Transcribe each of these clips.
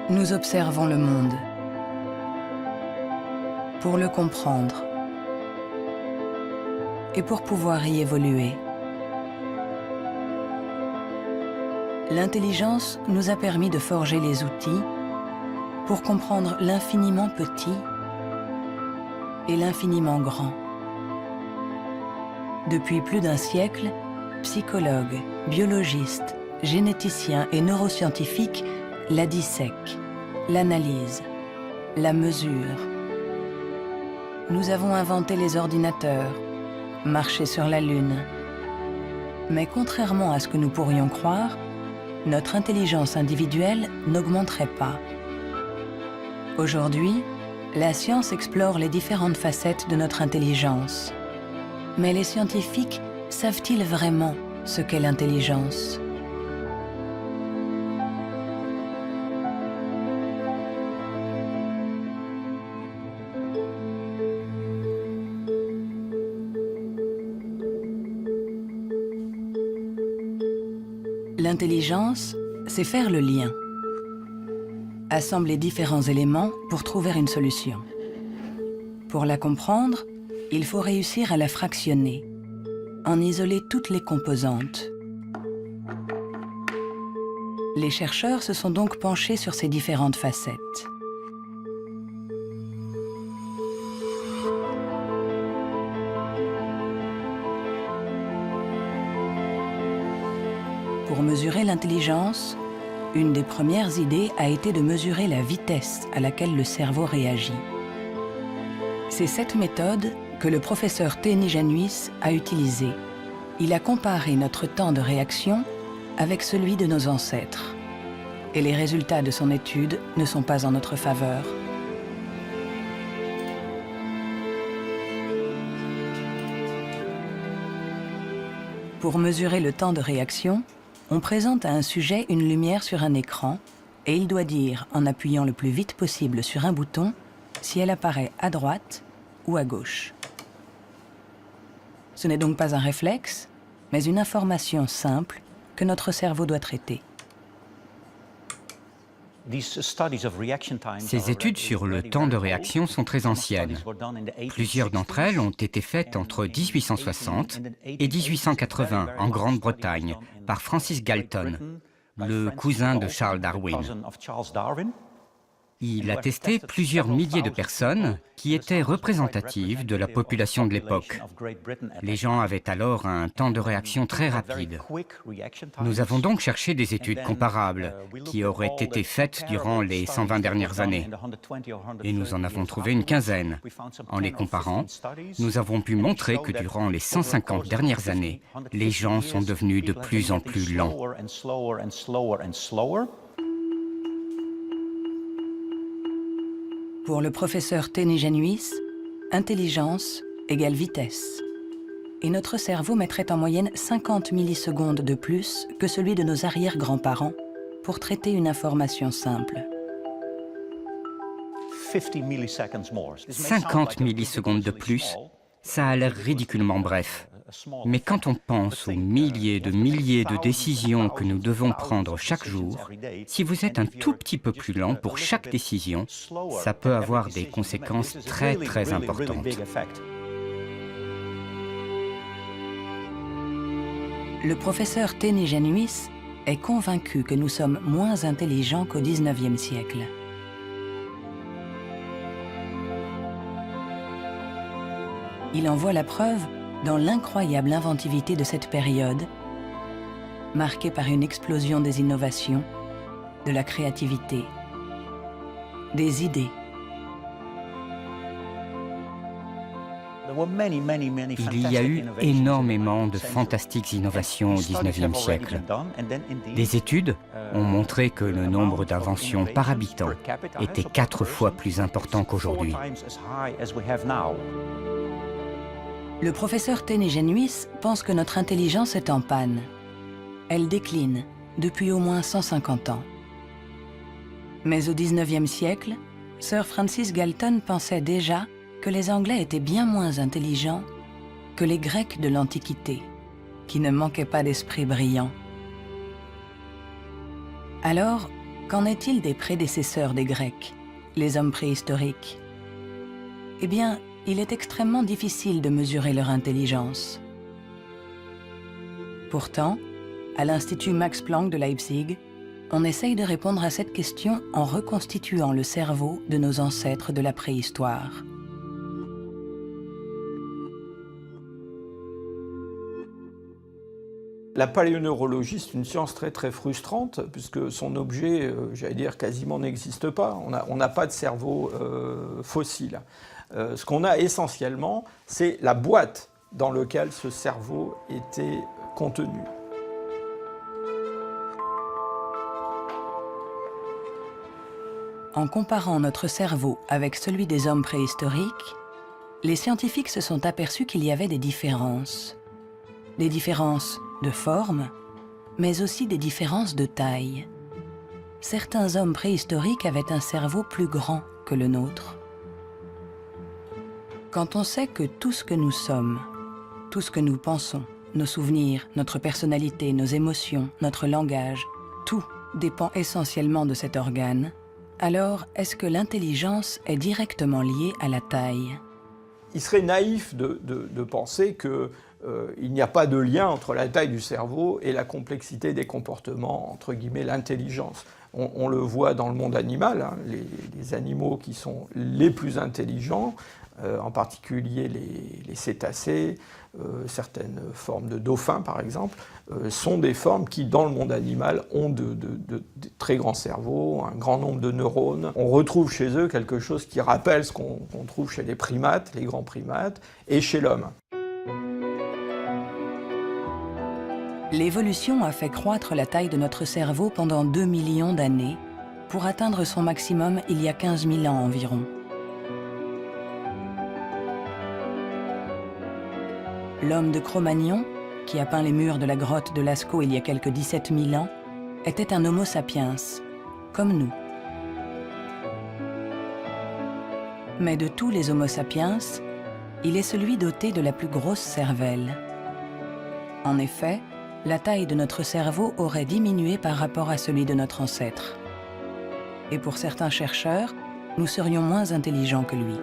Nous observons le monde pour le comprendre et pour pouvoir y évoluer. L'intelligence nous a permis de forger les outils pour comprendre l'infiniment petit et l'infiniment grand. Depuis plus d'un siècle, psychologues, biologistes, généticiens et neuroscientifiques la dissèquent, l'analysent, la mesurent. Nous avons inventé les ordinateurs, marché sur la Lune. Mais contrairement à ce que nous pourrions croire, notre intelligence individuelle n'augmenterait pas. Aujourd'hui, la science explore les différentes facettes de notre intelligence. Mais les scientifiques savent-ils vraiment ce qu'est l'intelligence ? L'intelligence, c'est faire le lien. Assembler différents éléments pour trouver une solution. Pour la comprendre, il faut réussir à la fractionner, en isoler toutes les composantes. Les chercheurs se sont donc penchés sur ces différentes facettes. Pour mesurer l'intelligence, une des premières idées a été de mesurer la vitesse à laquelle le cerveau réagit. C'est cette méthode que le professeur Teni Januis a utilisée. Il a comparé notre temps de réaction avec celui de nos ancêtres. Et les résultats de son étude ne sont pas en notre faveur. Pour mesurer le temps de réaction, on présente à un sujet une lumière sur un écran et il doit dire, en appuyant le plus vite possible sur un bouton, si elle apparaît à droite ou à gauche. Ce n'est donc pas un réflexe, mais une information simple que notre cerveau doit traiter. Ces études sur le temps de réaction sont très anciennes. Plusieurs d'entre elles ont été faites entre 1860 et 1880 en Grande-Bretagne par Francis Galton, le cousin de Charles Darwin. Il a testé plusieurs milliers de personnes qui étaient représentatives de la population de l'époque. Les gens avaient alors un temps de réaction très rapide. Nous avons donc cherché des études comparables qui auraient été faites durant les 120 dernières années. Et nous en avons trouvé une quinzaine. En les comparant, nous avons pu montrer que durant les 150 dernières années, les gens sont devenus de plus en plus lents. Pour le professeur Teni Januis, intelligence égale vitesse. Et notre cerveau mettrait en moyenne 50 millisecondes de plus que celui de nos arrière-grands-parents pour traiter une information simple. 50 millisecondes de plus, ça a l'air ridiculement bref. Mais quand on pense aux milliers de décisions que nous devons prendre chaque jour, si vous êtes un tout petit peu plus lent pour chaque décision, ça peut avoir des conséquences très importantes. Le professeur Teni Januis est convaincu que nous sommes moins intelligents qu'au XIXe siècle. Il en voit la preuve dans l'incroyable inventivité de cette période, marquée par une explosion des innovations, de la créativité, des idées. Il y a eu énormément de fantastiques innovations au XIXe siècle. Des études ont montré que le nombre d'inventions par habitant était 4 fois plus important qu'aujourd'hui. Le professeur Teni Januis pense que notre intelligence est en panne. Elle décline depuis au moins 150 ans. Mais au XIXe siècle, Sir Francis Galton pensait déjà que les Anglais étaient bien moins intelligents que les Grecs de l'Antiquité, qui ne manquaient pas d'esprit brillant. Alors, Qu'en est-il des prédécesseurs des Grecs, les hommes préhistoriques? Eh bien, il est extrêmement difficile de mesurer leur intelligence. Pourtant, à l'Institut Max Planck de Leipzig, on essaye de répondre à cette question en reconstituant le cerveau de nos ancêtres de la préhistoire. La paléoneurologie, c'est une science très frustrante, puisque son objet, j'allais dire, quasiment n'existe pas. On n'a pas de cerveau fossile. Ce qu'on a essentiellement, c'est la boîte dans laquelle ce cerveau était contenu. En comparant notre cerveau avec celui des hommes préhistoriques, les scientifiques se sont aperçus qu'il y avait des différences. Des différences de forme, mais aussi des différences de taille. Certains hommes préhistoriques avaient un cerveau plus grand que le nôtre. Quand on sait que tout ce que nous sommes, tout ce que nous pensons, nos souvenirs, notre personnalité, nos émotions, notre langage, tout dépend essentiellement de cet organe, alors est-ce que l'intelligence est directement liée à la taille? Il serait naïf de penser que il n'y a pas de lien entre la taille du cerveau et la complexité des comportements, entre guillemets, l'intelligence. On le voit dans le monde animal, hein, les animaux qui sont les plus intelligents, en particulier les cétacés, certaines formes de dauphins par exemple, sont des formes qui, dans le monde animal, ont de très grands cerveaux, un grand nombre de neurones. On retrouve chez eux quelque chose qui rappelle ce qu'on trouve chez les primates, les grands primates, et chez l'homme. L'évolution a fait croître la taille de notre cerveau pendant 2 millions d'années, pour atteindre son maximum il y a 15 000 ans environ. L'homme de Cro-Magnon, qui a peint les murs de la grotte de Lascaux il y a quelques 17 000 ans, était un Homo sapiens, comme nous. Mais de tous les Homo sapiens, il est celui doté de la plus grosse cervelle. En effet, la taille de notre cerveau aurait diminué par rapport à celui de notre ancêtre. Et pour certains chercheurs, nous serions moins intelligents que lui.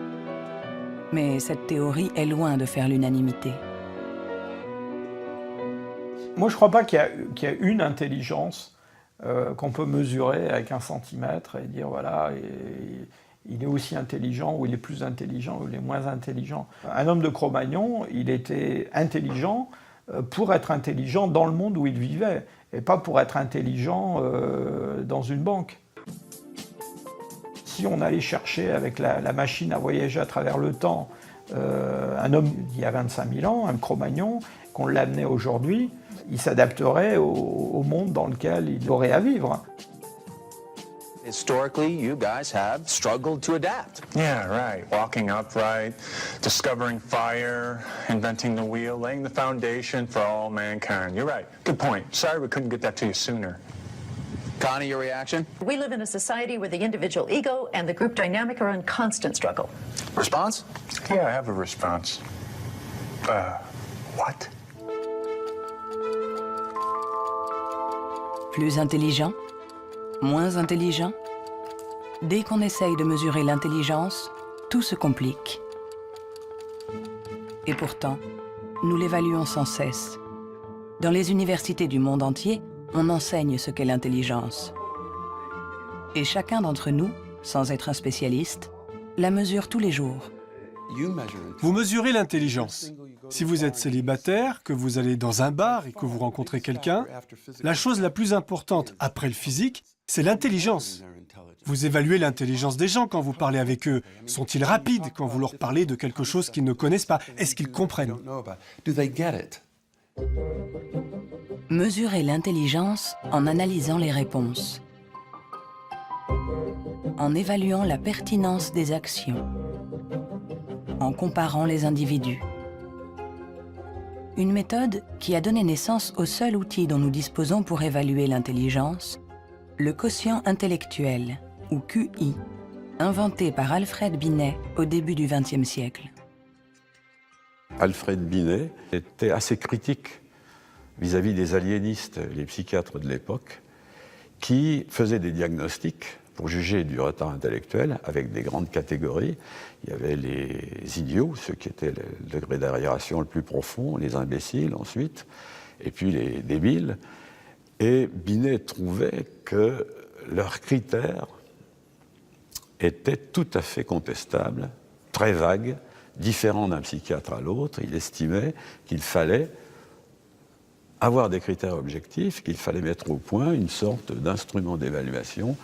Mais cette théorie est loin de faire l'unanimité. Moi, je ne crois pas qu'il y a une intelligence qu'on peut mesurer avec un centimètre et dire, voilà, il est aussi intelligent, ou il est plus intelligent, ou il est moins intelligent. Un homme de Cro-Magnon, il était intelligent pour être intelligent dans le monde où il vivait, et pas pour être intelligent dans une banque. Si on allait chercher avec la machine à voyager à travers le temps un homme d'il y a 25 000 ans, un Cro-Magnon, qu'on l'amenait aujourd'hui, il s'adapterait au monde dans lequel il aurait à vivre. Historically, you guys have struggled to adapt. Yeah, right. Walking upright, discovering fire, inventing the wheel, laying the foundation for all mankind. You're right. Good point. Sorry we couldn't get that to you sooner. Connie, your reaction? We live in a society where the individual ego and the group dynamic are in constant struggle. Response? Yeah, I have a response. What? Plus intelligent? Moins intelligent? Dès qu'on essaye de mesurer l'intelligence, tout se complique. Et pourtant, nous l'évaluons sans cesse. Dans les universités du monde entier, on enseigne ce qu'est l'intelligence. Et chacun d'entre nous, sans être un spécialiste, la mesure tous les jours. Vous mesurez l'intelligence. Si vous êtes célibataire, que vous allez dans un bar et que vous rencontrez quelqu'un, la chose la plus importante après le physique, c'est l'intelligence. Vous évaluez l'intelligence des gens quand vous parlez avec eux. Sont-ils rapides quand vous leur parlez de quelque chose qu'ils ne connaissent pas? Est-ce qu'ils comprennent? Mesurer l'intelligence en analysant les réponses, en évaluant la pertinence des actions, en comparant les individus. Une méthode qui a donné naissance au seul outil dont nous disposons pour évaluer l'intelligence, le quotient intellectuel, ou QI, inventé par Alfred Binet au début du XXe siècle. Alfred Binet était assez critique vis-à-vis des aliénistes, les psychiatres de l'époque, qui faisait des diagnostics pour juger du retard intellectuel avec des grandes catégories. Il y avait les idiots, ceux qui étaient le degré d'arriération le plus profond, les imbéciles ensuite, et puis les débiles. Et Binet trouvait que leurs critères étaient tout à fait contestables, très vagues, différents d'un psychiatre à l'autre. Il estimait qu'il fallait avoir des critères objectifs, qu'il fallait mettre au point une sorte d'instrument d'évaluation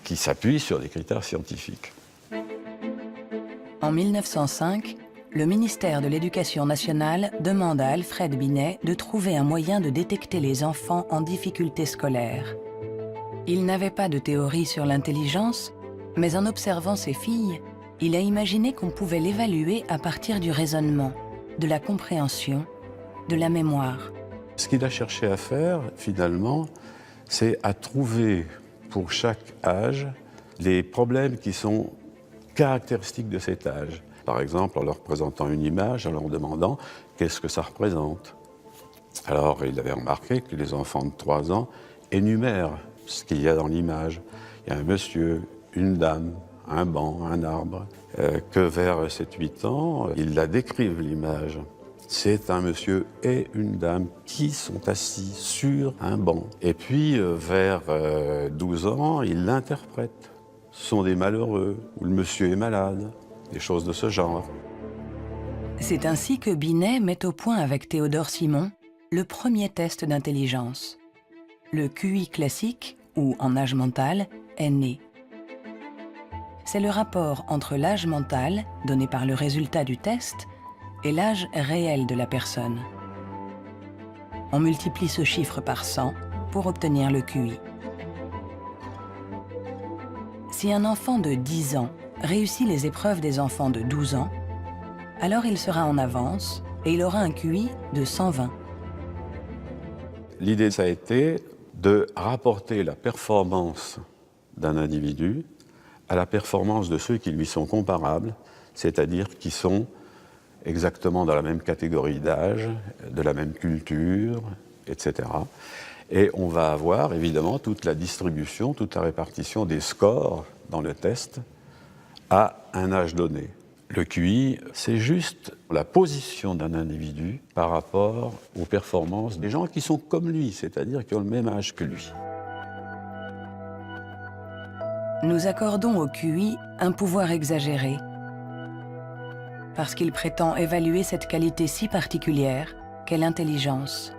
qui s'appuie sur des critères scientifiques. En 1905, le ministère de l'Éducation nationale demande à Alfred Binet de trouver un moyen de détecter les enfants en difficulté scolaire. Il n'avait pas de théorie sur l'intelligence, mais en observant ses filles, il a imaginé qu'on pouvait l'évaluer à partir du raisonnement, de la compréhension, de la mémoire. Ce qu'il a cherché à faire, finalement, c'est à trouver pour chaque âge les problèmes qui sont caractéristiques de cet âge. Par exemple, en leur présentant une image, en leur demandant qu'est-ce que ça représente. Alors, il avait remarqué que les enfants de 3 ans énumèrent ce qu'il y a dans l'image. Il y a un monsieur, une dame, un banc, un arbre. Que vers 7-8 ans, ils la décrivent, l'image. C'est un monsieur et une dame qui sont assis sur un banc. Et puis, vers 12 ans, ils l'interprètent. Ce sont des malheureux, ou le monsieur est malade, des choses de ce genre. C'est ainsi que Binet met au point avec Théodore Simon le premier test d'intelligence. Le QI classique, ou en âge mental, est né. C'est le rapport entre l'âge mental, donné par le résultat du test, et l'âge réel de la personne. On multiplie ce chiffre par 100 pour obtenir le QI. Si un enfant de 10 ans réussit les épreuves des enfants de 12 ans, alors il sera en avance et il aura un QI de 120. L'idée, ça a été de rapporter la performance d'un individu à la performance de ceux qui lui sont comparables, c'est-à-dire qui sont exactement dans la même catégorie d'âge, de la même culture, etc. Et on va avoir évidemment toute la distribution, toute la répartition des scores dans le test à un âge donné. Le QI, c'est juste la position d'un individu par rapport aux performances des gens qui sont comme lui, c'est-à-dire qui ont le même âge que lui. Nous accordons au QI un pouvoir exagéré, parce qu'il prétend évaluer cette qualité si particulière qu'est l'intelligence.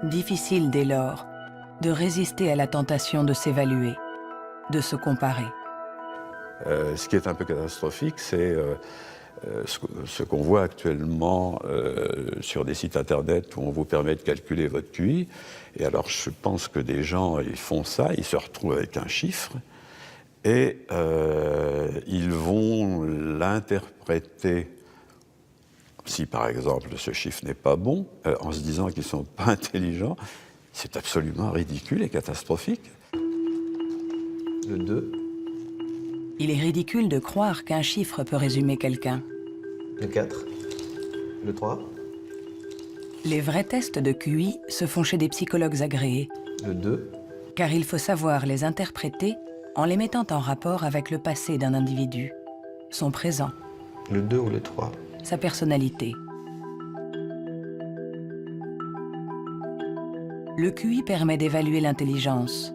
Difficile dès lors de résister à la tentation de s'évaluer, de se comparer. Ce qui est un peu catastrophique, c'est ce qu'on voit actuellement sur des sites internet où on vous permet de calculer votre QI. Et alors je pense que des gens, ils font ça, ils se retrouvent avec un chiffre et ils vont l'interpréter, si par exemple ce chiffre n'est pas bon, en se disant qu'ils ne sont pas intelligents. C'est absolument ridicule et catastrophique. Le 2. Il est ridicule de croire qu'un chiffre peut résumer quelqu'un. Le 4. Le 3. Les vrais tests de QI se font chez des psychologues agréés. Le 2. Car il faut savoir les interpréter en les mettant en rapport avec le passé d'un individu, son présent, Le 2 ou le 3. sa personnalité. Le QI permet d'évaluer l'intelligence,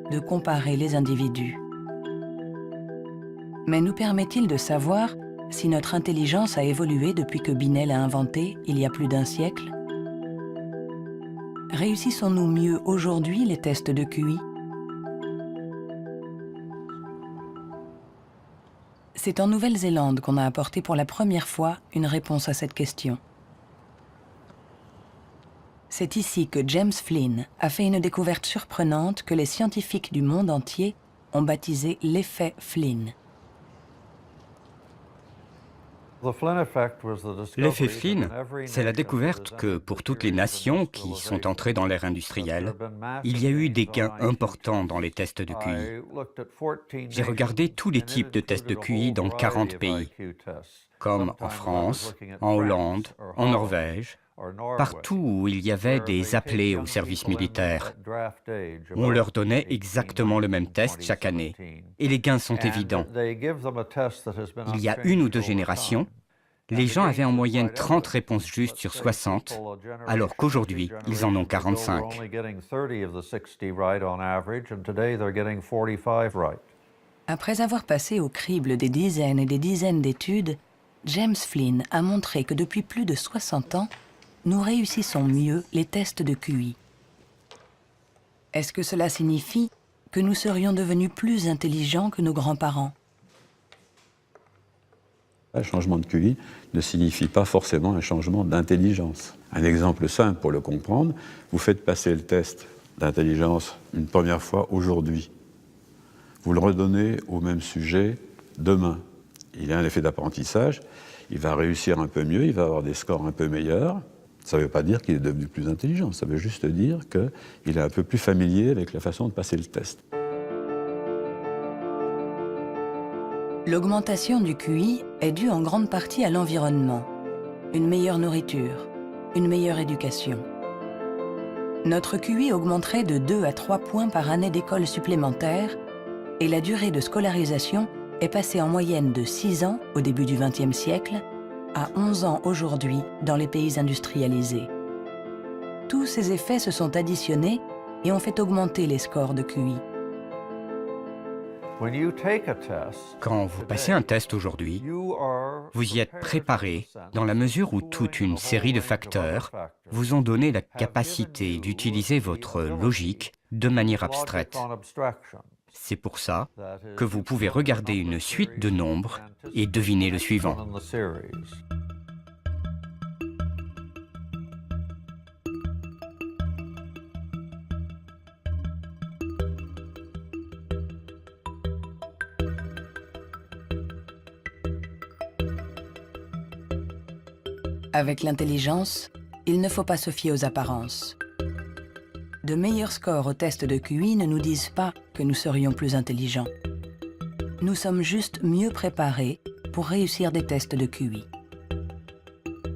de comparer les individus. Mais nous permet-il de savoir si notre intelligence a évolué depuis que Binet l'a inventé il y a plus d'un siècle? Réussissons-nous mieux aujourd'hui les tests de QI? C'est en Nouvelle-Zélande qu'on a apporté pour la première fois une réponse à cette question. C'est ici que James Flynn a fait une découverte surprenante que les scientifiques du monde entier ont baptisé l'effet Flynn. L'effet Flynn, c'est la découverte que pour toutes les nations qui sont entrées dans l'ère industrielle, il y a eu des gains importants dans les tests de QI. J'ai regardé tous les types de tests de QI dans 40 pays, comme en France, en Hollande, en Norvège, partout où il y avait des appelés au service militaire. On leur donnait exactement le même test chaque année, et les gains sont évidents. Il y a 1 ou 2 générations, les gens avaient en moyenne 30 réponses justes sur 60, alors qu'aujourd'hui, ils en ont 45. Après avoir passé au crible des dizaines et des dizaines d'études, James Flynn a montré que depuis plus de 60 ans, nous réussissons mieux les tests de QI. Est-ce que cela signifie que nous serions devenus plus intelligents que nos grands-parents? Un changement de QI ne signifie pas forcément un changement d'intelligence. Un exemple simple pour le comprendre, vous faites passer le test d'intelligence une première fois aujourd'hui. Vous le redonnez au même sujet demain. Il y a un effet d'apprentissage, il va réussir un peu mieux, il va avoir des scores un peu meilleurs. Ça ne veut pas dire qu'il est devenu plus intelligent, ça veut juste dire qu'il est un peu plus familier avec la façon de passer le test. L'augmentation du QI est due en grande partie à l'environnement. Une meilleure nourriture, une meilleure éducation. Notre QI augmenterait de 2 à 3 points par année d'école supplémentaire et la durée de scolarisation est passée en moyenne de 6 ans au début du XXe siècle à 11 ans aujourd'hui dans les pays industrialisés. Tous ces effets se sont additionnés et ont fait augmenter les scores de QI. Quand vous passez un test aujourd'hui, vous y êtes préparé dans la mesure où toute une série de facteurs vous ont donné la capacité d'utiliser votre logique de manière abstraite. C'est pour ça que vous pouvez regarder une suite de nombres et deviner le suivant. Avec l'intelligence, il ne faut pas se fier aux apparences. De meilleurs scores au test de QI ne nous disent pas que nous serions plus intelligents. Nous sommes juste mieux préparés pour réussir des tests de QI.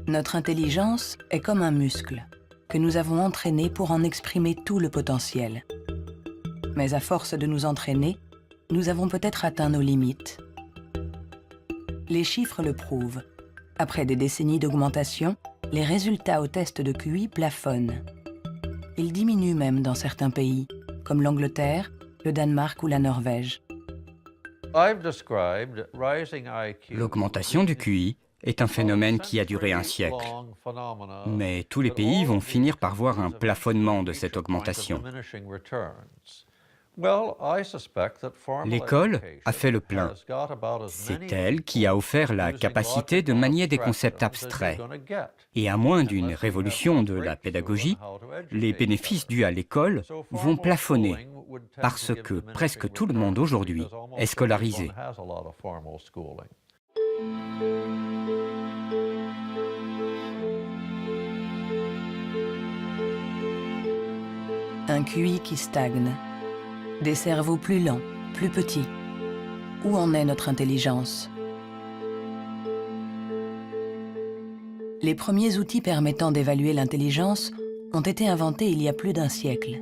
Notre intelligence est comme un muscle que nous avons entraîné pour en exprimer tout le potentiel. Mais à force de nous entraîner, nous avons peut-être atteint nos limites. Les chiffres le prouvent. Après des décennies d'augmentation, les résultats au test de QI plafonnent. Ils diminuent même dans certains pays, comme l'Angleterre, le Danemark ou la Norvège. L'augmentation du QI est un phénomène qui a duré un siècle. Mais tous les pays vont finir par voir un plafonnement de cette augmentation. L'école a fait le plein. C'est elle qui a offert la capacité de manier des concepts abstraits. Et à moins d'une révolution de la pédagogie, les bénéfices dus à l'école vont plafonner parce que presque tout le monde aujourd'hui est scolarisé. Un QI qui stagne. Des cerveaux plus lents, plus petits. Où en est notre intelligence? Les premiers outils permettant d'évaluer l'intelligence ont été inventés il y a plus d'1 siècle.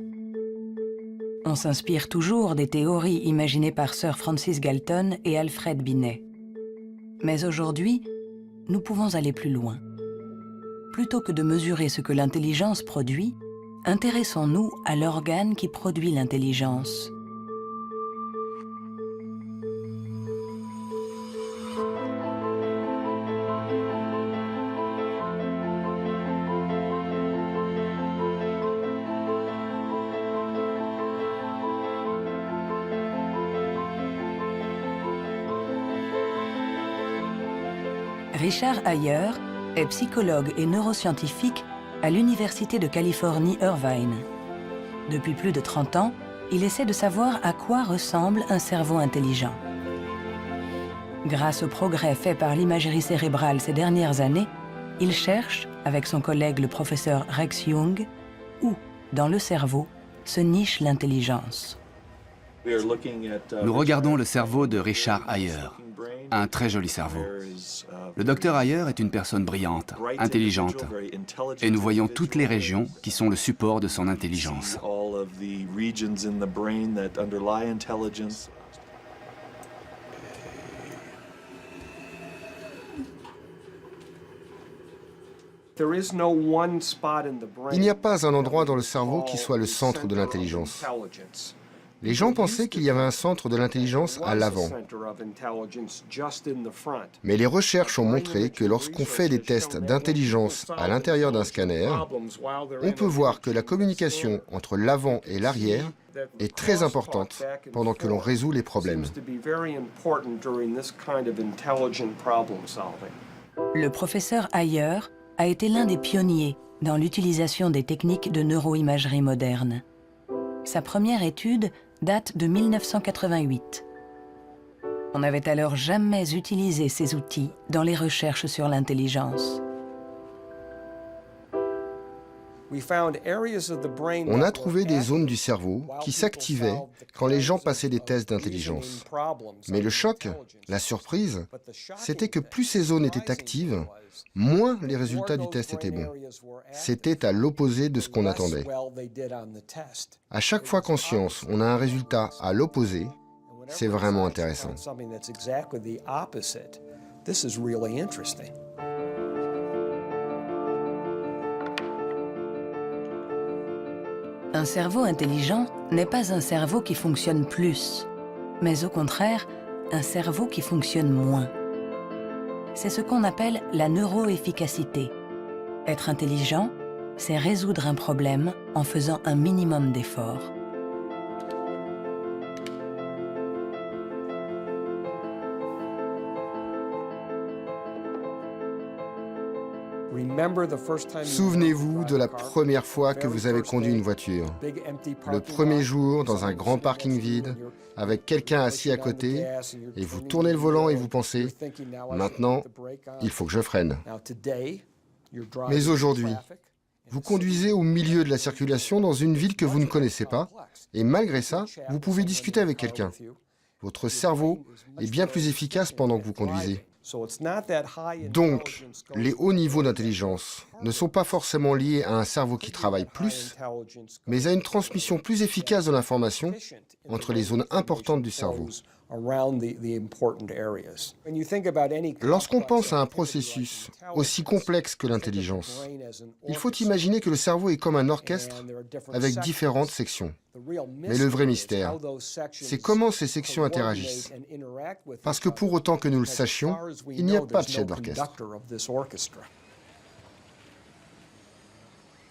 On s'inspire toujours des théories imaginées par Sir Francis Galton et Alfred Binet. Mais aujourd'hui, nous pouvons aller plus loin. Plutôt que de mesurer ce que l'intelligence produit, intéressons-nous à l'organe qui produit l'intelligence. Richard Ayer est psychologue et neuroscientifique à l'Université de Californie, Irvine. Depuis plus de 30 ans, il essaie de savoir à quoi ressemble un cerveau intelligent. Grâce aux progrès faits par l'imagerie cérébrale ces dernières années, il cherche, avec son collègue le professeur Rex Jung, où, dans le cerveau, se niche l'intelligence. Nous regardons le cerveau de Richard Ayer, un très joli cerveau. Le docteur Ayer est une personne brillante, intelligente, et nous voyons toutes les régions qui sont le support de son intelligence. Il n'y a pas un endroit dans le cerveau qui soit le centre de l'intelligence. Les gens pensaient qu'il y avait un centre de l'intelligence à l'avant. Mais les recherches ont montré que lorsqu'on fait des tests d'intelligence à l'intérieur d'un scanner, on peut voir que la communication entre l'avant et l'arrière est très importante pendant que l'on résout les problèmes. Le professeur Ayer a été l'un des pionniers dans l'utilisation des techniques de neuroimagerie moderne. Sa première étude date de 1988. On n'avait alors jamais utilisé ces outils dans les recherches sur l'intelligence. On a trouvé des zones du cerveau qui s'activaient quand les gens passaient des tests d'intelligence. Mais le choc, la surprise, c'était que plus ces zones étaient actives, moins les résultats du test étaient bons. C'était à l'opposé de ce qu'on attendait. À chaque fois qu'en science, on a un résultat à l'opposé, c'est vraiment intéressant. Un cerveau intelligent n'est pas un cerveau qui fonctionne plus, mais au contraire, un cerveau qui fonctionne moins. C'est ce qu'on appelle la neuroefficacité. Être intelligent, c'est résoudre un problème en faisant un minimum d'efforts. Souvenez-vous de la première fois que vous avez conduit une voiture. Le premier jour, dans un grand parking vide, avec quelqu'un assis à côté, et vous tournez le volant et vous pensez « Maintenant, il faut que je freine ». Mais aujourd'hui, vous conduisez au milieu de la circulation dans une ville que vous ne connaissez pas, et malgré ça, vous pouvez discuter avec quelqu'un. Votre cerveau est bien plus efficace pendant que vous conduisez. Donc, les hauts niveaux d'intelligence ne sont pas forcément liés à un cerveau qui travaille plus, mais à une transmission plus efficace de l'information entre les zones importantes du cerveau. Lorsqu'on pense à un processus aussi complexe que l'intelligence, il faut imaginer que le cerveau est comme un orchestre avec différentes sections. Mais le vrai mystère, c'est comment ces sections interagissent. Parce que pour autant que nous le sachions, il n'y a pas de chef d'orchestre.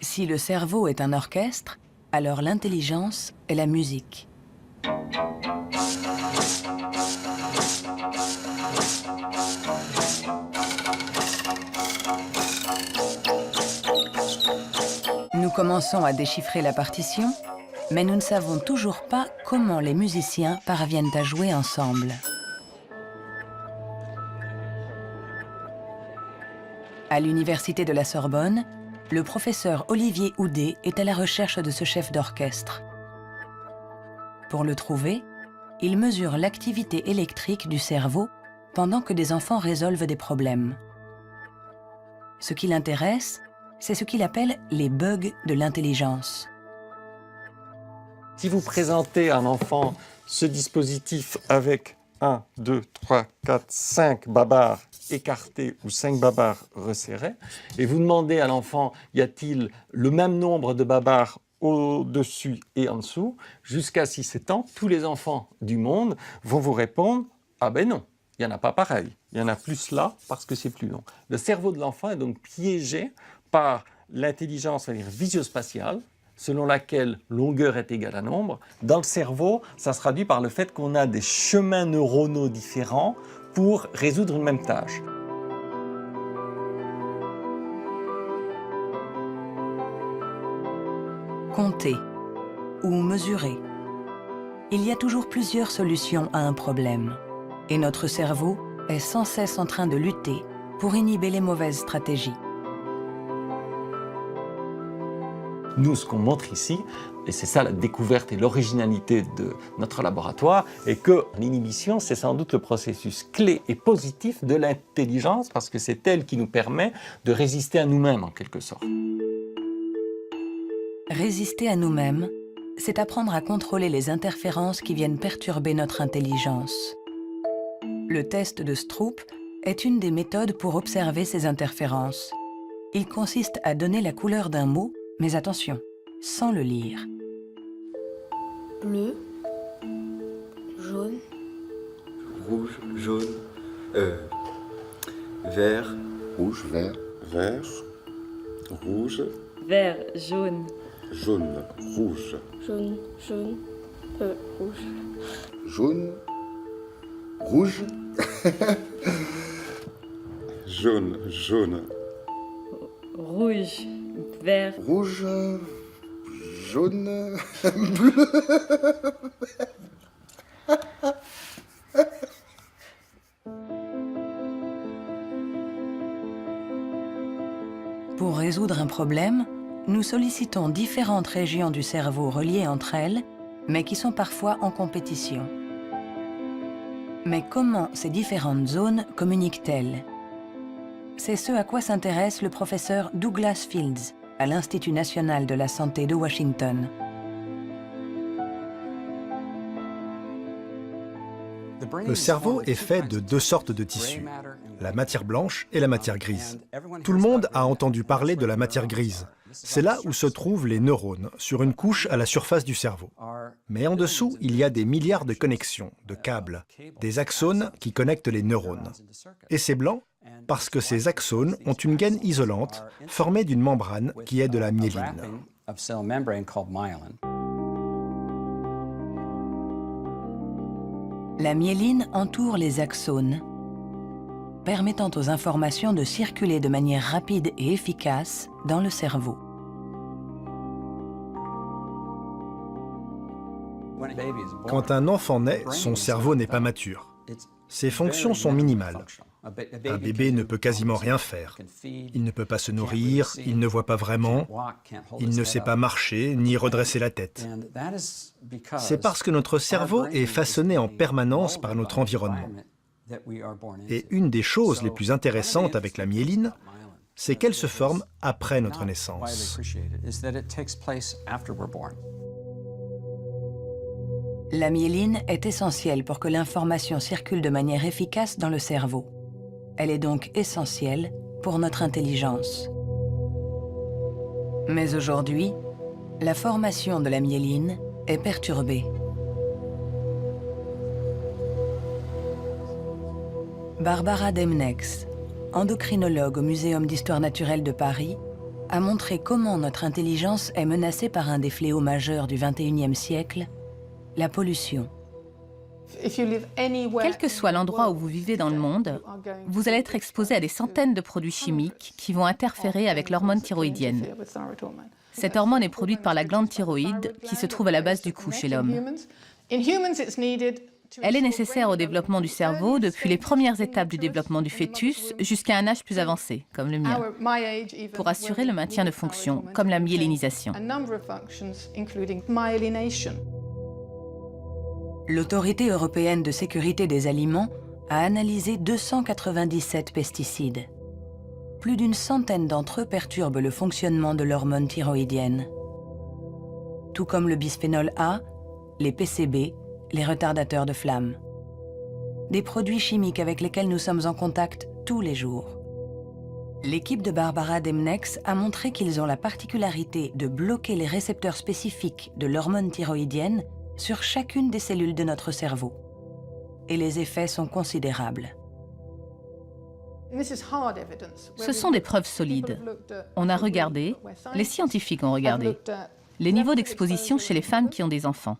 Si le cerveau est un orchestre, alors l'intelligence est la musique. Nous commençons à déchiffrer la partition, mais nous ne savons toujours pas comment les musiciens parviennent à jouer ensemble. À l'université de la Sorbonne, le professeur Olivier Houdet est à la recherche de ce chef d'orchestre. Pour le trouver, il mesure l'activité électrique du cerveau pendant que des enfants résolvent des problèmes. Ce qui l'intéresse, c'est ce qu'il appelle les bugs de l'intelligence. Si vous présentez à un enfant ce dispositif avec 1, 2, 3, 4, 5 babars écartés ou 5 babars resserrés, et vous demandez à l'enfant, y a-t-il le même nombre de babars au-dessus et en dessous, jusqu'à 6-7 ans, tous les enfants du monde vont vous répondre « Ah ben non, il n'y en a pas pareil, il y en a plus là parce que c'est plus long ». Le cerveau de l'enfant est donc piégé par l'intelligence visio-spatiale, selon laquelle longueur est égale à nombre. Dans le cerveau, ça se traduit par le fait qu'on a des chemins neuronaux différents pour résoudre une même tâche. Compter ou mesurer. Il y a toujours plusieurs solutions à un problème. Et notre cerveau est sans cesse en train de lutter pour inhiber les mauvaises stratégies. Nous, ce qu'on montre ici, et c'est ça la découverte et l'originalité de notre laboratoire, est que l'inhibition, c'est sans doute le processus clé et positif de l'intelligence, parce que c'est elle qui nous permet de résister à nous-mêmes, en quelque sorte. Résister à nous-mêmes, c'est apprendre à contrôler les interférences qui viennent perturber notre intelligence. Le test de Stroop est une des méthodes pour observer ces interférences. Il consiste à donner la couleur d'un mot, mais attention, sans le lire. Bleu, jaune, rouge, jaune, vert, rouge, vert, vert, rouge, vert, jaune, jaune, rouge, jaune, jaune, rouge. jaune, rouge, jaune, jaune, Rouge, vert, rouge, jaune, bleu. Pour résoudre un problème, nous sollicitons différentes régions du cerveau reliées entre elles, mais qui sont parfois en compétition. Mais comment ces différentes zones communiquent-elles? C'est ce à quoi s'intéresse le professeur Douglas Fields à l'Institut national de la santé de Washington. Le cerveau est fait de deux sortes de tissus, la matière blanche et la matière grise. Tout le monde a entendu parler de la matière grise. C'est là où se trouvent les neurones, sur une couche à la surface du cerveau. Mais en dessous, il y a des milliards de connexions, de câbles, des axones qui connectent les neurones. Et c'est blanc parce que ces axones ont une gaine isolante formée d'une membrane qui est de la myéline. La myéline entoure les axones, permettant aux informations de circuler de manière rapide et efficace dans le cerveau. Quand un enfant naît, son cerveau n'est pas mature. Ses fonctions sont minimales. Un bébé ne peut quasiment rien faire. Il ne peut pas se nourrir, il ne voit pas vraiment, il ne sait pas marcher ni redresser la tête. C'est parce que notre cerveau est façonné en permanence par notre environnement. Et une des choses les plus intéressantes avec la myéline, c'est qu'elle se forme après notre naissance. La myéline est essentielle pour que l'information circule de manière efficace dans le cerveau. Elle est donc essentielle pour notre intelligence. Mais aujourd'hui, la formation de la myéline est perturbée. Barbara Demnex, endocrinologue au Muséum d'histoire naturelle de Paris, a montré comment notre intelligence est menacée par un des fléaux majeurs du XXIe siècle, la pollution. Quel que soit l'endroit où vous vivez dans le monde, vous allez être exposé à des centaines de produits chimiques qui vont interférer avec l'hormone thyroïdienne. Cette hormone est produite par la glande thyroïde qui se trouve à la base du cou chez l'homme. Elle est nécessaire au développement du cerveau depuis les premières étapes du développement du fœtus jusqu'à un âge plus avancé, comme le mien, pour assurer le maintien de fonctions, comme la myélinisation. L'Autorité européenne de sécurité des aliments a analysé 297 pesticides. Plus d'une centaine d'entre eux perturbent le fonctionnement de l'hormone thyroïdienne. Tout comme le bisphénol A, les PCB, les retardateurs de flamme. Des produits chimiques avec lesquels nous sommes en contact tous les jours. L'équipe de Barbara Demnex a montré qu'ils ont la particularité de bloquer les récepteurs spécifiques de l'hormone thyroïdienne sur chacune des cellules de notre cerveau. Et les effets sont considérables. Ce sont des preuves solides. On a regardé, les scientifiques ont regardé, les niveaux d'exposition chez les femmes qui ont des enfants.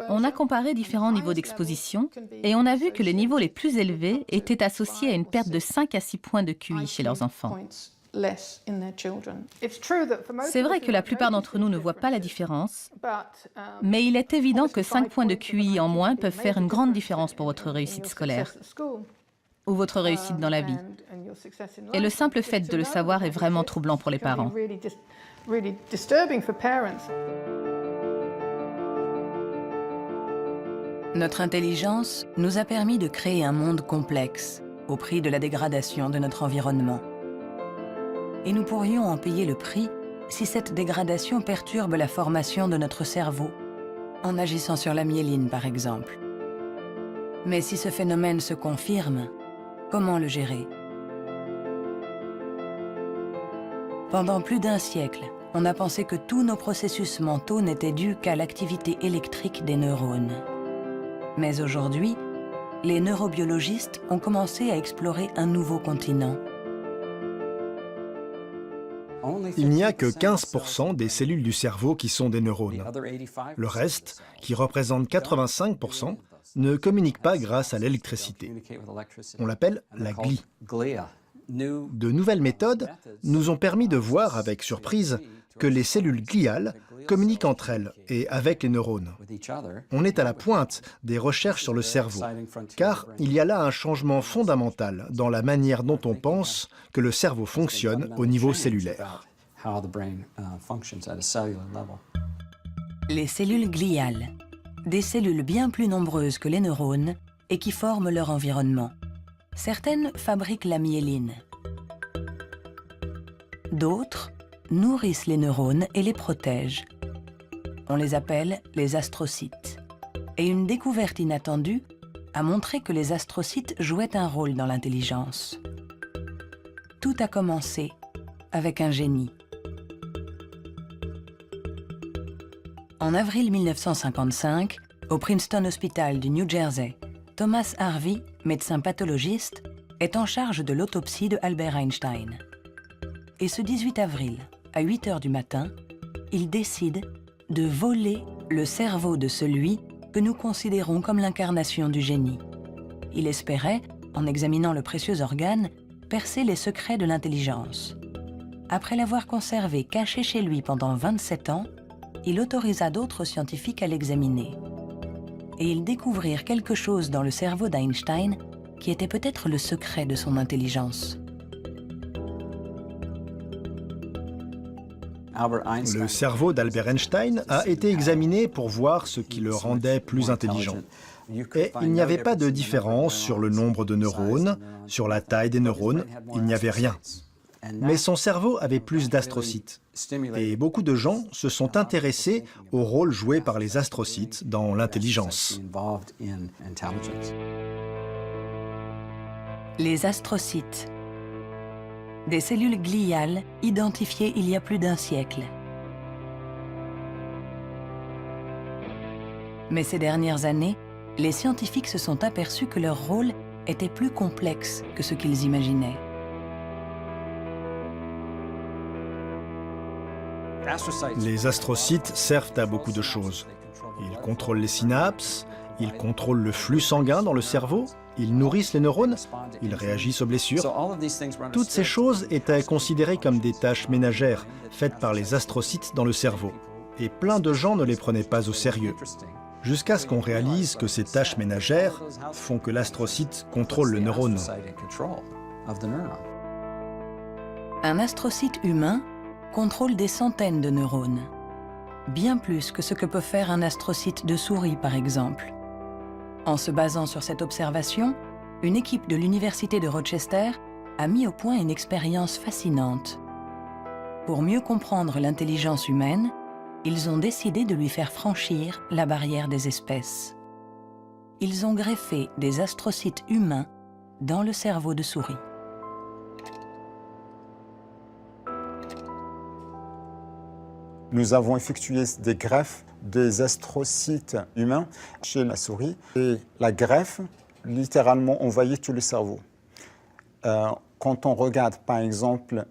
On a comparé différents niveaux d'exposition et on a vu que les niveaux les plus élevés étaient associés à une perte de 5 à 6 points de QI chez leurs enfants. C'est vrai que la plupart d'entre nous ne voient pas la différence, mais il est évident que 5 points de QI en moins peuvent faire une grande différence pour votre réussite scolaire ou votre réussite dans la vie. Et le simple fait de le savoir est vraiment troublant pour les parents. Notre intelligence nous a permis de créer un monde complexe au prix de la dégradation de notre environnement. Et nous pourrions en payer le prix si cette dégradation perturbe la formation de notre cerveau, en agissant sur la myéline par exemple. Mais si ce phénomène se confirme, comment le gérer? Pendant plus d'1 siècle, on a pensé que tous nos processus mentaux n'étaient dus qu'à l'activité électrique des neurones. Mais aujourd'hui, les neurobiologistes ont commencé à explorer un nouveau continent. Il n'y a que 15% des cellules du cerveau qui sont des neurones. Le reste, qui représente 85%, ne communique pas grâce à l'électricité. On l'appelle la glie. De nouvelles méthodes nous ont permis de voir avec surprise que les cellules gliales communiquent entre elles et avec les neurones. On est à la pointe des recherches sur le cerveau, car il y a là un changement fondamental dans la manière dont on pense que le cerveau fonctionne au niveau cellulaire. Les cellules gliales, des cellules bien plus nombreuses que les neurones et qui forment leur environnement. Certaines fabriquent la myéline. D'autres nourrissent les neurones et les protègent. On les appelle les astrocytes. Et une découverte inattendue a montré que les astrocytes jouaient un rôle dans l'intelligence. Tout a commencé avec un génie. En avril 1955, au Princeton Hospital du New Jersey, Thomas Harvey, médecin pathologiste, est en charge de l'autopsie de Albert Einstein. Et ce 18 avril, à 8 h du matin, il décide de voler le cerveau de celui que nous considérons comme l'incarnation du génie. Il espérait, en examinant le précieux organe, percer les secrets de l'intelligence. Après l'avoir conservé caché chez lui pendant 27 ans, il autorisa d'autres scientifiques à l'examiner. Et ils découvrirent quelque chose dans le cerveau d'Einstein qui était peut-être le secret de son intelligence. Le cerveau d'Albert Einstein a été examiné pour voir ce qui le rendait plus intelligent. Et il n'y avait pas de différence sur le nombre de neurones, sur la taille des neurones, il n'y avait rien. Mais son cerveau avait plus d'astrocytes. Et beaucoup de gens se sont intéressés au rôle joué par les astrocytes dans l'intelligence. Les astrocytes. Des cellules gliales identifiées il y a plus d'1 siècle. Mais ces dernières années, les scientifiques se sont aperçus que leur rôle était plus complexe que ce qu'ils imaginaient. Les astrocytes servent à beaucoup de choses. Ils contrôlent les synapses, ils contrôlent le flux sanguin dans le cerveau, ils nourrissent les neurones, ils réagissent aux blessures. Toutes ces choses étaient considérées comme des tâches ménagères faites par les astrocytes dans le cerveau. Et plein de gens ne les prenaient pas au sérieux. Jusqu'à ce qu'on réalise que ces tâches ménagères font que l'astrocyte contrôle le neurone. Un astrocyte humain contrôle des centaines de neurones, bien plus que ce que peut faire un astrocyte de souris par exemple. En se basant sur cette observation, une équipe de l'Université de Rochester a mis au point une expérience fascinante. Pour mieux comprendre l'intelligence humaine, ils ont décidé de lui faire franchir la barrière des espèces. Ils ont greffé des astrocytes humains dans le cerveau de souris. Nous avons effectué des greffes des astrocytes humains chez la souris. Et la greffe, littéralement, envahit tout le cerveau. Quand on regarde, par exemple,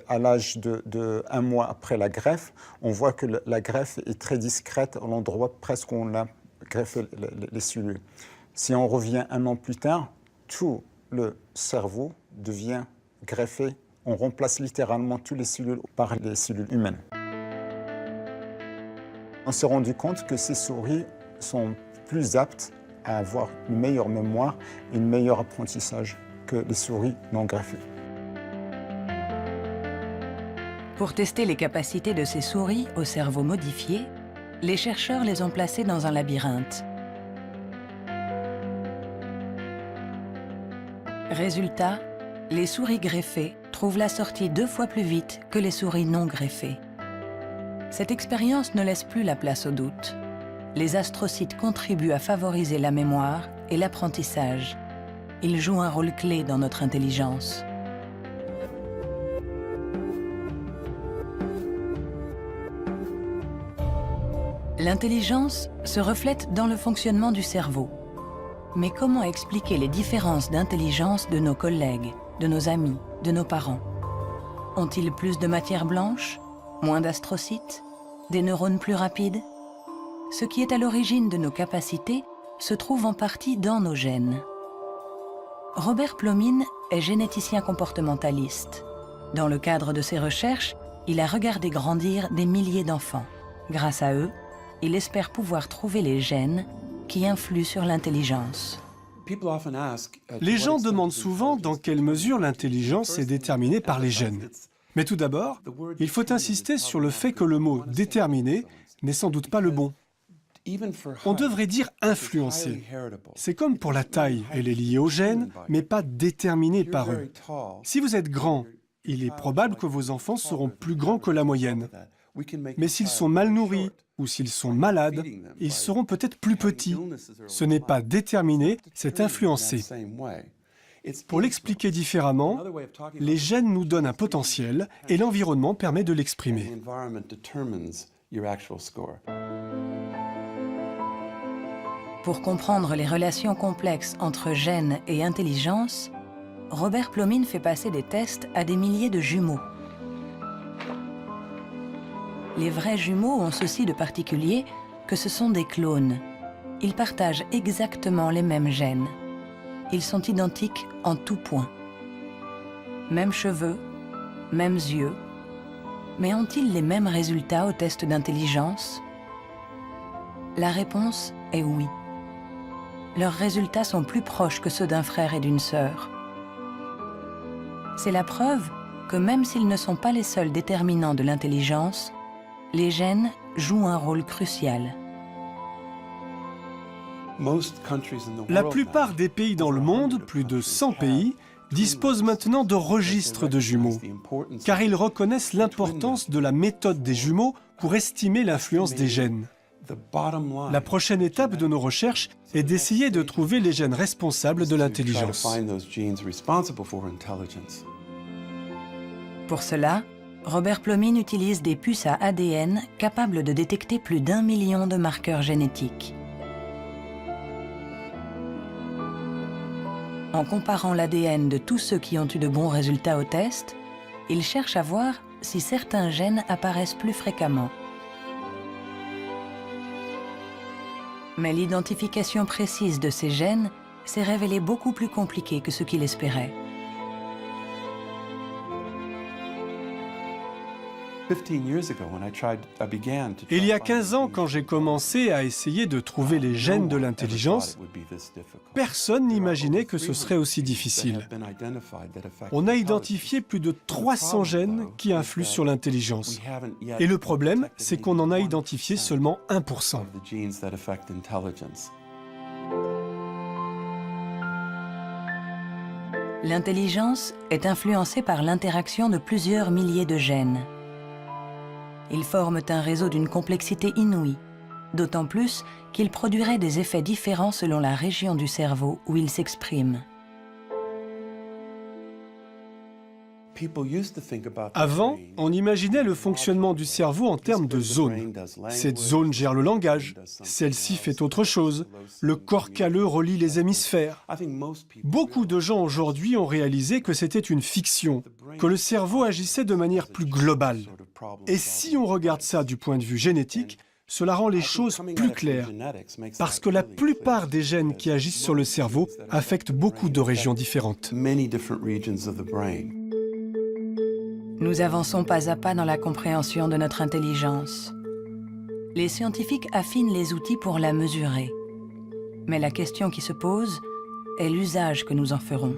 à l'âge de 1 mois après la greffe, on voit que la greffe est très discrète à l'endroit presque où on a greffé les cellules. Si on revient 1 an plus tard, tout le cerveau devient greffé On remplace littéralement toutes les cellules par les cellules humaines. On s'est rendu compte que ces souris sont plus aptes à avoir une meilleure mémoire et un meilleur apprentissage que les souris non greffées. Pour tester les capacités de ces souris au cerveau modifié, les chercheurs les ont placées dans un labyrinthe. Résultat, les souris greffées trouvent la sortie 2 fois plus vite que les souris non greffées. Cette expérience ne laisse plus la place au doute. Les astrocytes contribuent à favoriser la mémoire et l'apprentissage. Ils jouent un rôle clé dans notre intelligence. L'intelligence se reflète dans le fonctionnement du cerveau. Mais comment expliquer les différences d'intelligence de nos collègues, de nos amis, de nos parents? Ont-ils plus de matière blanche, moins d'astrocytes, des neurones plus rapides? Ce qui est à l'origine de nos capacités se trouve en partie dans nos gènes. Robert Plomine est généticien comportementaliste. Dans le cadre de ses recherches, il a regardé grandir des milliers d'enfants. Grâce à eux, il espère pouvoir trouver les gènes qui influent sur l'intelligence. Les gens demandent souvent dans quelle mesure l'intelligence est déterminée par les gènes. Mais tout d'abord, il faut insister sur le fait que le mot « déterminé » n'est sans doute pas le bon. On devrait dire « influencé ». C'est comme pour la taille, elle est liée aux gènes, mais pas déterminée par eux. Si vous êtes grand, il est probable que vos enfants seront plus grands que la moyenne. Mais s'ils sont mal nourris ou s'ils sont malades, ils seront peut-être plus petits. Ce n'est pas déterminé, c'est influencé. Pour l'expliquer différemment, les gènes nous donnent un potentiel et l'environnement permet de l'exprimer. Pour comprendre les relations complexes entre gènes et intelligence, Robert Plomine fait passer des tests à des milliers de jumeaux. Les vrais jumeaux ont ceci de particulier que ce sont des clones. Ils partagent exactement les mêmes gènes. Ils sont identiques en tout point. Mêmes cheveux, mêmes yeux. Mais ont-ils les mêmes résultats au test d'intelligence? La réponse est oui. Leurs résultats sont plus proches que ceux d'un frère et d'une sœur. C'est la preuve que même s'ils ne sont pas les seuls déterminants de l'intelligence, les gènes jouent un rôle crucial. La plupart des pays dans le monde, plus de 100 pays, disposent maintenant de registres de jumeaux, car ils reconnaissent l'importance de la méthode des jumeaux pour estimer l'influence des gènes. La prochaine étape de nos recherches est d'essayer de trouver les gènes responsables de l'intelligence. Pour cela, Robert Plomine utilise des puces à ADN capables de détecter plus d'1 million de marqueurs génétiques. En comparant l'ADN de tous ceux qui ont eu de bons résultats au test, il cherche à voir si certains gènes apparaissent plus fréquemment. Mais l'identification précise de ces gènes s'est révélée beaucoup plus compliquée que ce qu'il espérait. Il y a 15 ans, quand j'ai commencé à essayer de trouver les gènes de l'intelligence, personne n'imaginait que ce serait aussi difficile. On a identifié plus de 300 gènes qui influent sur l'intelligence. Et le problème, c'est qu'on en a identifié seulement 1%. L'intelligence est influencée par l'interaction de plusieurs milliers de gènes. Ils forment un réseau d'une complexité inouïe, d'autant plus qu'ils produiraient des effets différents selon la région du cerveau où ils s'expriment. Avant, on imaginait le fonctionnement du cerveau en termes de zones. Cette zone gère le langage, celle-ci fait autre chose. Le corps calleux relie les hémisphères. Beaucoup de gens aujourd'hui ont réalisé que c'était une fiction, que le cerveau agissait de manière plus globale. Et si on regarde ça du point de vue génétique, cela rend les choses plus claires, parce que la plupart des gènes qui agissent sur le cerveau affectent beaucoup de régions différentes. Nous avançons pas à pas dans la compréhension de notre intelligence. Les scientifiques affinent les outils pour la mesurer. Mais la question qui se pose est l'usage que nous en ferons.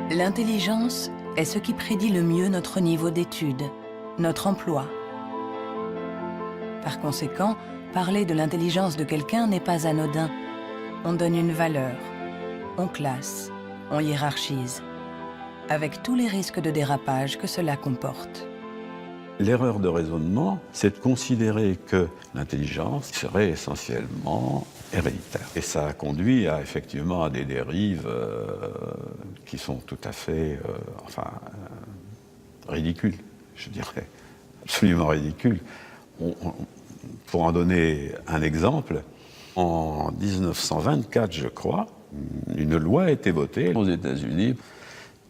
L'intelligence est ce qui prédit le mieux notre niveau d'étude, notre emploi. Par conséquent, parler de l'intelligence de quelqu'un n'est pas anodin. On donne une valeur, on classe, on hiérarchise, avec tous les risques de dérapage que cela comporte. L'erreur de raisonnement, c'est de considérer que l'intelligence serait essentiellement héréditaire. Et ça a conduit effectivement à des dérives qui sont tout à fait ridicules, je dirais, absolument ridicules. Pour en donner un exemple, en 1924, je crois, une loi a été votée aux États-Unis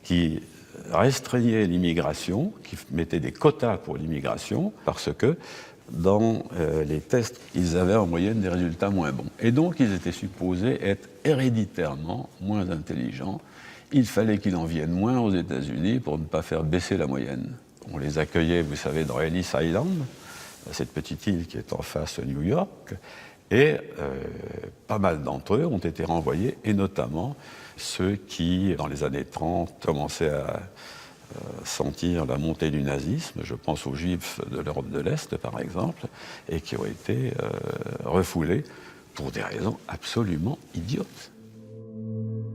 qui restreignait l'immigration, qui mettait des quotas pour l'immigration, parce que dans les tests, ils avaient en moyenne des résultats moins bons. Et donc, ils étaient supposés être héréditairement moins intelligents. Il fallait qu'il en vienne moins aux États-Unis pour ne pas faire baisser la moyenne. On les accueillait, vous savez, dans Ellis Island, cette petite île qui est en face de New York, et pas mal d'entre eux ont été renvoyés, et notamment ceux qui, dans les années 30, commençaient à sentir la montée du nazisme, je pense aux Juifs de l'Europe de l'Est, par exemple, et qui ont été refoulés pour des raisons absolument idiotes.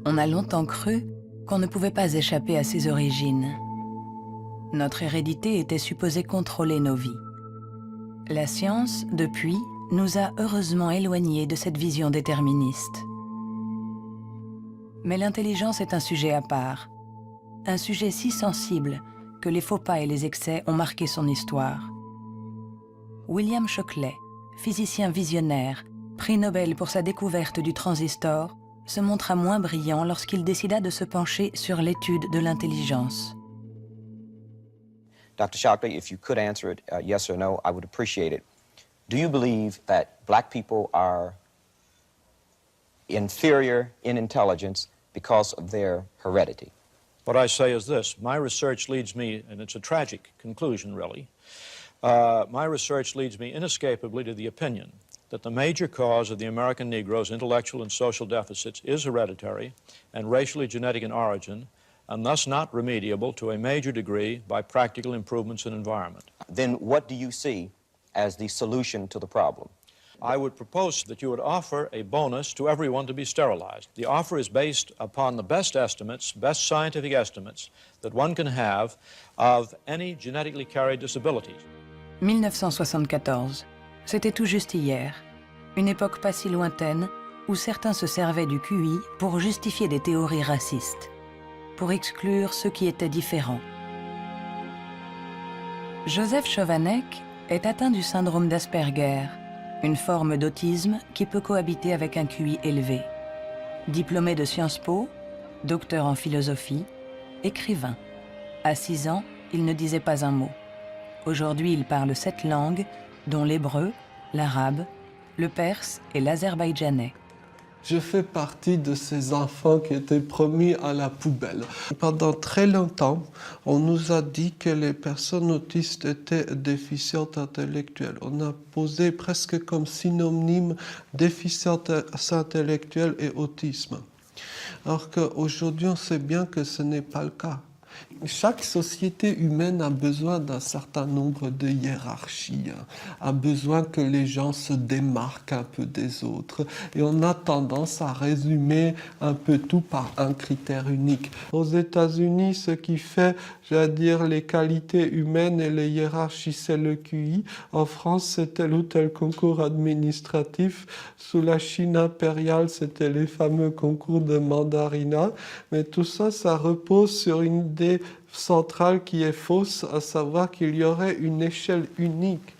On a longtemps cru qu'on ne pouvait pas échapper à ses origines. Notre hérédité était supposée contrôler nos vies. La science, depuis, nous a heureusement éloignés de cette vision déterministe. Mais l'intelligence est un sujet à part, un sujet si sensible que les faux pas et les excès ont marqué son histoire. William Shockley, physicien visionnaire, prix Nobel pour sa découverte du transistor, se montra moins brillant lorsqu'il décida de se pencher sur l'étude de l'intelligence. Dr. Shockley, if you could answer it yes or no, I would appreciate it. Do you believe that black people are inferior in intelligence because of their heredity? What I say is this. My research leads me, and it's a tragic conclusion, really, my research leads me inescapably to the opinion that the major cause of the American Negro's intellectual and social deficits is hereditary and racially genetic in origin, and thus not remediable to a major degree by practical improvements in environment. Then what do you see as the solution to the problem? I would propose that you would offer a bonus to everyone to be sterilized. The offer is based upon the best estimates, best scientific estimates that one can have of any genetically carried disabilities. 1974, c'était tout juste hier, une époque pas si lointaine où certains se servaient du QI pour justifier des théories racistes, pour exclure ceux qui étaient différents. Joseph Chovanec est atteint du syndrome d'Asperger, une forme d'autisme qui peut cohabiter avec un QI élevé. Diplômé de Sciences Po, docteur en philosophie, écrivain. À 6 ans, il ne disait pas un mot. Aujourd'hui, il parle 7 langues, dont l'hébreu, l'arabe, le perse et l'azerbaïdjanais. Je fais partie de ces enfants qui étaient promis à la poubelle. Pendant très longtemps, on nous a dit que les personnes autistes étaient déficientes intellectuelles. On a posé presque comme synonyme déficience intellectuelle et autisme. Alors qu'aujourd'hui, on sait bien que ce n'est pas le cas. Chaque société humaine a besoin d'un certain nombre de hiérarchies, a besoin que les gens se démarquent un peu des autres. Et on a tendance à résumer un peu tout par un critère unique. Aux États-Unis, ce qui fait, j'allais dire, les qualités humaines et les hiérarchies, c'est le QI. En France, c'est tel ou tel concours administratif. Sous la Chine impériale, c'était les fameux concours de mandarinat. Mais tout ça, ça repose sur une idée centrale qui est fausse, à savoir qu'il y aurait une échelle unique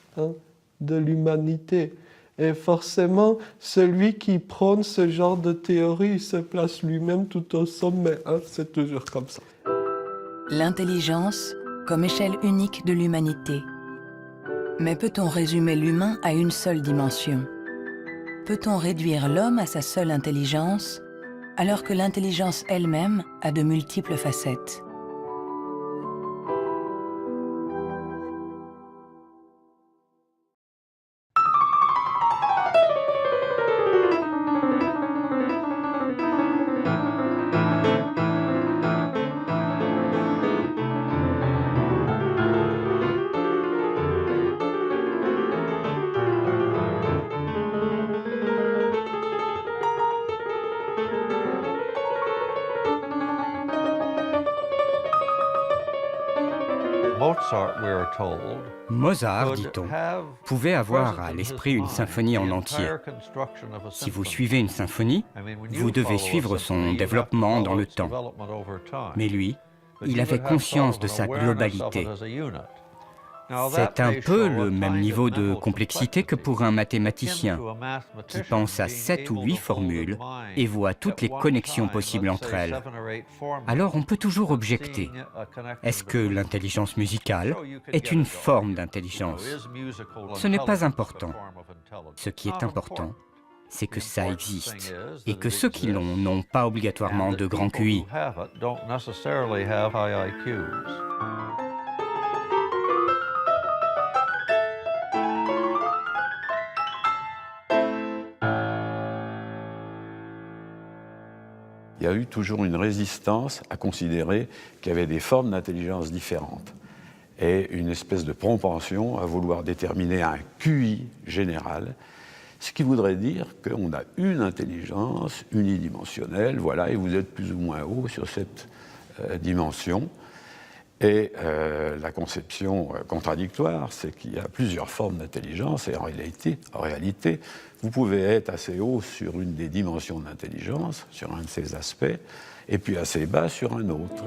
de l'humanité. Et forcément, celui qui prône ce genre de théorie se place lui-même tout au sommet. C'est toujours comme ça. L'intelligence comme échelle unique de l'humanité. Mais peut-on résumer l'humain à une seule dimension? Peut-on réduire l'homme à sa seule intelligence alors que l'intelligence elle-même a de multiples facettes. Mozart, dit-on, pouvait avoir à l'esprit une symphonie en entier. Si vous suivez une symphonie, vous devez suivre son développement dans le temps. Mais lui, il avait conscience de sa globalité. C'est un peu le même niveau de complexité que pour un mathématicien qui pense à 7 ou 8 formules et voit toutes les connexions possibles entre elles. Alors on peut toujours objecter. Est-ce que l'intelligence musicale est une forme d'intelligence? Ce n'est pas important. Ce qui est important, c'est que ça existe et que ceux qui l'ont n'ont pas obligatoirement de grand QI. Il y a eu toujours une résistance à considérer qu'il y avait des formes d'intelligence différentes et une espèce de propension à vouloir déterminer un QI général, ce qui voudrait dire qu'on a une intelligence unidimensionnelle, voilà, et vous êtes plus ou moins haut sur cette dimension. Et la conception contradictoire, c'est qu'il y a plusieurs formes d'intelligence et en réalité, vous pouvez être assez haut sur une des dimensions d'intelligence, sur un de ces aspects, et puis assez bas sur un autre.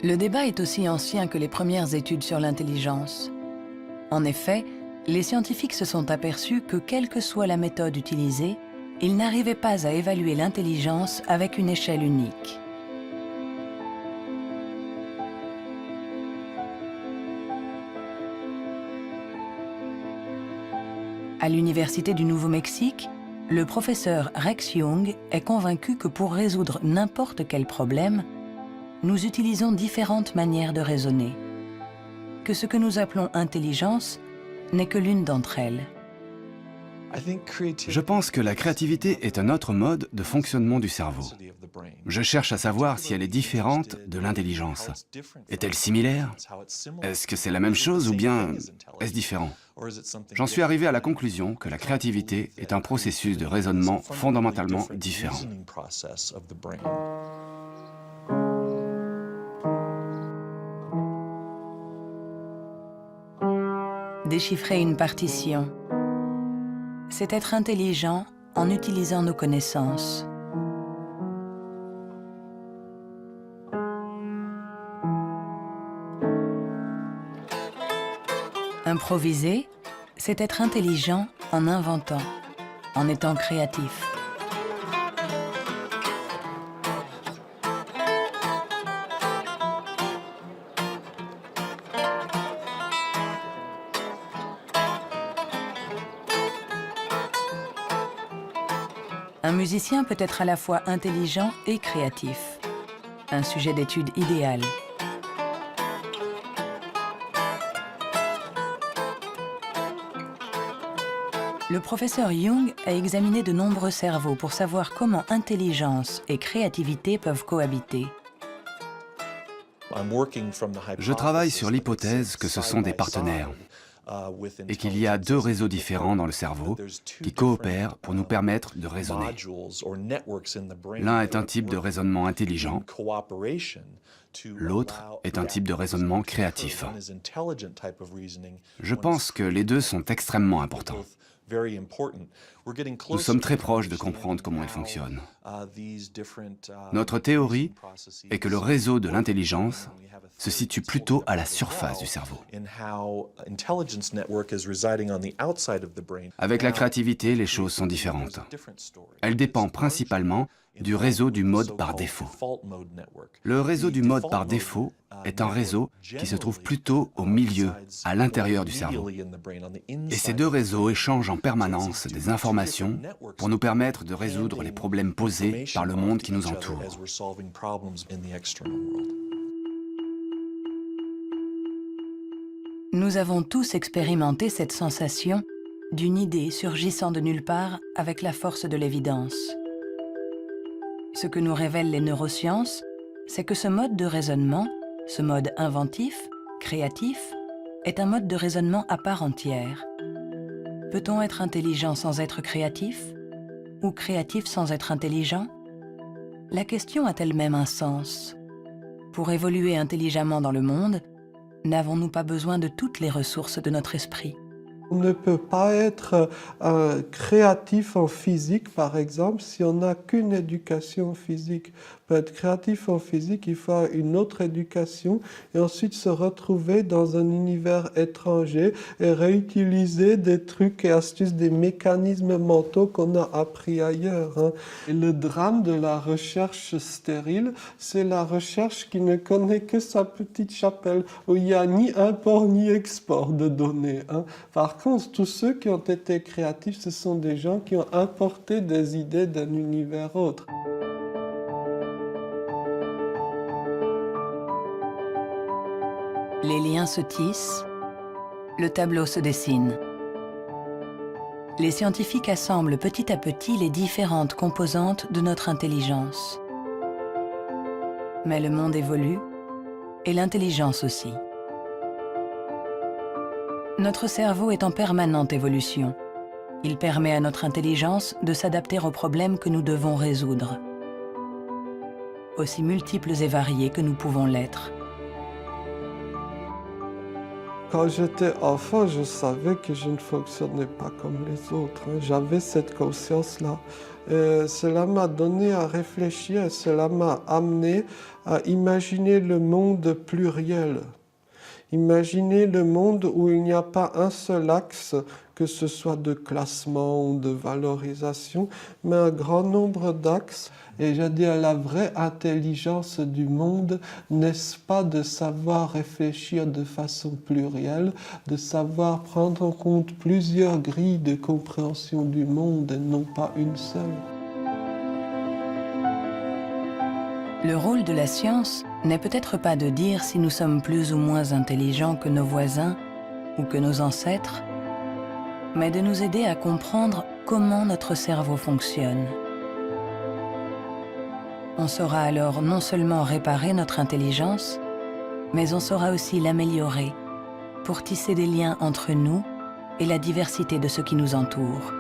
Le débat est aussi ancien que les premières études sur l'intelligence. En effet, les scientifiques se sont aperçus que quelle que soit la méthode utilisée, ils n'arrivaient pas à évaluer l'intelligence avec une échelle unique. À l'Université du Nouveau-Mexique, le professeur Rex Jung est convaincu que pour résoudre n'importe quel problème, nous utilisons différentes manières de raisonner, que ce que nous appelons intelligence n'est que l'une d'entre elles. Je pense que la créativité est un autre mode de fonctionnement du cerveau. Je cherche à savoir si elle est différente de l'intelligence. Est-elle similaire? Est-ce que c'est la même chose ou bien est-ce différent? J'en suis arrivé à la conclusion que la créativité est un processus de raisonnement fondamentalement différent. Déchiffrer une partition, c'est être intelligent en utilisant nos connaissances. Improviser, c'est être intelligent en inventant, en étant créatif. Un musicien peut être à la fois intelligent et créatif. Un sujet d'étude idéal. Le professeur Jung a examiné de nombreux cerveaux pour savoir comment intelligence et créativité peuvent cohabiter. Je travaille sur l'hypothèse que ce sont des partenaires et qu'il y a deux réseaux différents dans le cerveau qui coopèrent pour nous permettre de raisonner. L'un est un type de raisonnement intelligent, l'autre est un type de raisonnement créatif. Je pense que les deux sont extrêmement importants. Nous sommes très proches de comprendre comment ils fonctionnent. Notre théorie est que le réseau de l'intelligence se situe plutôt à la surface du cerveau. Avec la créativité, les choses sont différentes. Elle dépend principalement du réseau du mode par défaut. Le réseau du mode par défaut est un réseau qui se trouve plutôt au milieu, à l'intérieur du cerveau. Et ces deux réseaux échangent en permanence des informations d'informations pour nous permettre de résoudre les problèmes posés par le monde qui nous entoure. Nous avons tous expérimenté cette sensation d'une idée surgissant de nulle part avec la force de l'évidence. Ce que nous révèlent les neurosciences, c'est que ce mode de raisonnement, ce mode inventif, créatif, est un mode de raisonnement à part entière. Peut-on être intelligent sans être créatif? Ou créatif sans être intelligent? La question a elle-même un sens. Pour évoluer intelligemment dans le monde, n'avons-nous pas besoin de toutes les ressources de notre esprit? On ne peut pas être créatif en physique, par exemple, si on n'a qu'une éducation physique. Pour être créatif en physique, il faut une autre éducation et ensuite se retrouver dans un univers étranger et réutiliser des trucs et astuces, des mécanismes mentaux qu'on a appris ailleurs. Hein. Et le drame de la recherche stérile, c'est la recherche qui ne connaît que sa petite chapelle, où il n'y a ni import ni export de données. Hein. Par contre, tous ceux qui ont été créatifs, ce sont des gens qui ont importé des idées d'un univers autre. Les liens se tissent, le tableau se dessine. Les scientifiques assemblent petit à petit les différentes composantes de notre intelligence. Mais le monde évolue, et l'intelligence aussi. Notre cerveau est en permanente évolution. Il permet à notre intelligence de s'adapter aux problèmes que nous devons résoudre, aussi multiples et variés que nous pouvons l'être. Quand j'étais enfant, je savais que je ne fonctionnais pas comme les autres. J'avais cette conscience-là. Cela m'a donné à réfléchir, cela m'a amené à imaginer le monde pluriel. Imaginez le monde où il n'y a pas un seul axe, que ce soit de classement ou de valorisation, mais un grand nombre d'axes. Et je dis, la vraie intelligence du monde, n'est-ce pas de savoir réfléchir de façon plurielle, de savoir prendre en compte plusieurs grilles de compréhension du monde et non pas une seule. Le rôle de la science n'est peut-être pas de dire si nous sommes plus ou moins intelligents que nos voisins ou que nos ancêtres, mais de nous aider à comprendre comment notre cerveau fonctionne. On saura alors non seulement réparer notre intelligence, mais on saura aussi l'améliorer pour tisser des liens entre nous et la diversité de ce qui nous entoure.